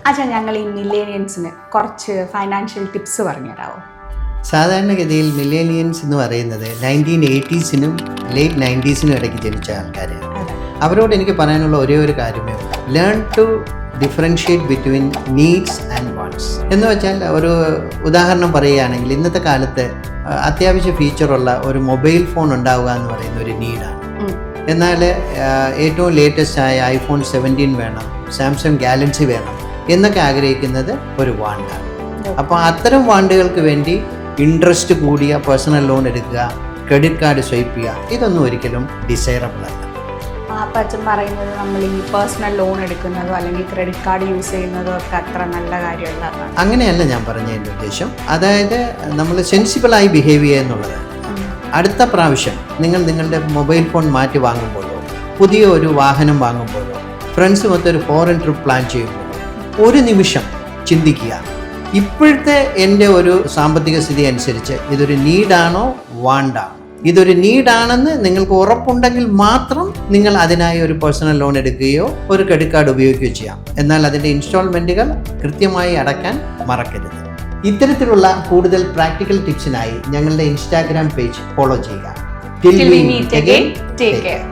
അച്ഛാ, ഞങ്ങൾ ഈ മില്ലേനിയൻസിന് കുറച്ച് ഫൈനാൻഷ്യൽ ടിപ്സ് പറഞ്ഞുതരാമോ? സാധാരണഗതിയിൽ മില്ലേനിയൻസ് എന്ന് പറയുന്നത് 1980s ലേറ്റ് 90s ഇടയ്ക്ക് ജനിച്ച ആൾക്കാരാണ്. അവരോട് എനിക്ക് പറയാനുള്ള ഒരേ ഒരു കാര്യമേ ഉള്ളൂ, learn to differentiate between needs and wants. എന്ന് വെച്ചാൽ ഒരു ഉദാഹരണം പറയുകയാണെങ്കിൽ, ഇന്നത്തെ കാലത്ത് അത്യാവശ്യ ഫീച്ചറുള്ള ഒരു മൊബൈൽ ഫോൺ ഉണ്ടാവുക എന്ന് പറയുന്ന ഒരു നീഡാണ്. എന്നാൽ ഏറ്റവും ലേറ്റസ്റ്റ് ആയ iPhone 17 വേണം, സാംസങ് ഗാലക്സി വേണം എന്നൊക്കെ ആഗ്രഹിക്കുന്നത് ഒരു വാണ്ടാണ്. അപ്പോൾ അത്തരം വാണ്ടുകൾക്ക് വേണ്ടി ഇൻട്രസ്റ്റ് കൂടിയ പേഴ്സണൽ ലോൺ എടുക്കുക, ക്രെഡിറ്റ് കാർഡ് സ്വൈപ്പ് ചെയ്യുക, ഇതൊന്നും ഒരിക്കലും ഡിസൈറബിൾ അല്ല. അപ്പം അച്ഛൻ പറയുന്നത് നമ്മൾ ഈ പേഴ്സണൽ ലോൺ എടുക്കുന്നതോ അല്ലെങ്കിൽ ക്രെഡിറ്റ് കാർഡ് യൂസ് ചെയ്യുന്നതോ ഒക്കെ അത്ര നല്ല കാര്യമല്ല. അങ്ങനെയല്ല ഞാൻ പറഞ്ഞതിൻ്റെ ഉദ്ദേശം. അതായത് നമ്മൾ സെൻസിബിളായി ബിഹേവ് ചെയ്യുക എന്നുള്ളതാണ്. അടുത്ത പ്രാവശ്യം നിങ്ങൾ നിങ്ങളുടെ മൊബൈൽ ഫോൺ മാറ്റി വാങ്ങുമ്പോഴോ, പുതിയ ഒരു വാഹനം വാങ്ങുമ്പോഴോ, ഫ്രണ്ട്സുമൊത്ത് ഒരു ഫോറിൻ ട്രിപ്പ് പ്ലാൻ ചെയ്യുമ്പോഴോ ഒരു നിമിഷം ചിന്തിക്കുക, ഇപ്പോഴത്തെ എൻ്റെ ഒരു സാമ്പത്തിക സ്ഥിതി അനുസരിച്ച് ഇതൊരു നീഡാണോ വാണ്ടാണോ? ഇതൊരു നീഡാണെന്ന് നിങ്ങൾക്ക് ഉറപ്പുണ്ടെങ്കിൽ മാത്രം നിങ്ങൾ അതിനായി ഒരു പേഴ്സണൽ ലോൺ എടുക്കുകയോ ഒരു ക്രെഡിറ്റ് കാർഡ് ഉപയോഗിക്കുകയോ ചെയ്യാം. എന്നാൽ അതിൻ്റെ ഇൻസ്റ്റാൾമെൻറ്റുകൾ കൃത്യമായി അടയ്ക്കാൻ മറക്കരുത്. ഇത്തരത്തിലുള്ള കൂടുതൽ പ്രാക്ടിക്കൽ ടിപ്സിനായി ഞങ്ങളുടെ ഇൻസ്റ്റാഗ്രാം പേജ് ഫോളോ ചെയ്യുക. Till we meet again, take care.